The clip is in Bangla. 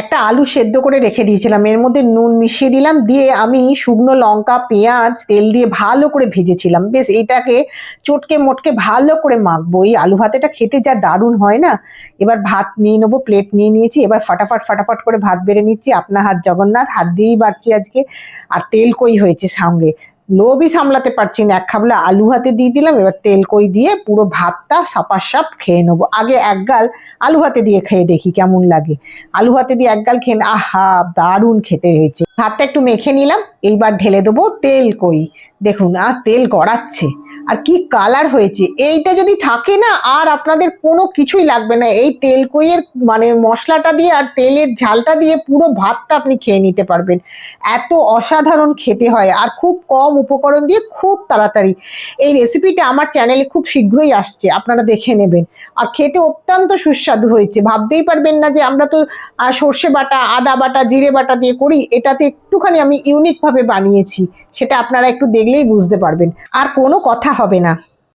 একটা আলু সেদ্ধ করে রেখে দিয়েছিলাম, এর মধ্যে নুন মিশিয়ে দিলাম, দিয়ে আমি শুকনো লঙ্কা পেঁয়াজ তেল দিয়ে ভালো করে ভেজেছিলাম। বেশ এটাকে চটকে মোটকে ভালো করে মাখবো। এই আলু ভাতেটা খেতে যা দারুণ হয় না। এবার ভাত নিয়ে নেবো, প্লেট নিয়ে নিয়েছি, এবার ফাটাফাট ফাটাফাট করে ভাত বেড়ে নিচ্ছি। আপনার হাত জগন্নাথ, হাত দিয়েই বাড়ছি আজকে। আর তেল কই হয়েছে সঙ্গে, লোভই সামলাতে পারছি না, এক খাবলা আলু ভাতে দিয়ে দিলাম। এবার তেল কই দিয়ে পুরো ভাতটা সাপাসাপ খেয়ে নেবো। আগে এক গাল আলু ভাতে দিয়ে খেয়ে দেখি কেমন লাগে। আলু ভাতে দিয়ে এক গাল খেয়ে, আহা দারুণ খেতে হয়েছে। ভাতটা একটু মেখে নিলাম, এইবার ঢেলে দেবো তেল কই। দেখুন আর তেল গড়াচ্ছে, আর কি কালার হয়েছে। এইটা যদি থাকে না আর আপনাদের কোনো কিছুই লাগবে না। এই তেল কইয়ের মানে মশলাটা দিয়ে আর তেলের ঝালটা দিয়ে পুরো ভাতটা আপনি খেয়ে নিতে পারবেন। এত অসাধারণ খেতে হয়, আর খুব কম উপকরণ দিয়ে খুব তাড়াতাড়ি। এই রেসিপিটা আমার চ্যানেলে খুব শীঘ্রই আসছে, আপনারা দেখে নেবেন। আর খেতে অত্যন্ত সুস্বাদু হয়েছে। ভাবতেই পারবেন না যে আমরা তো সর্ষে বাটা, আদা বাটা, জিরে বাটা দিয়ে করি, এটাতে একটুখানি আমি ইউনিক ভাবে বানিয়েছি। সেটা আপনারা একটু দেখলেই বুঝতে পারবেন, আর কোনো কথা হবে না।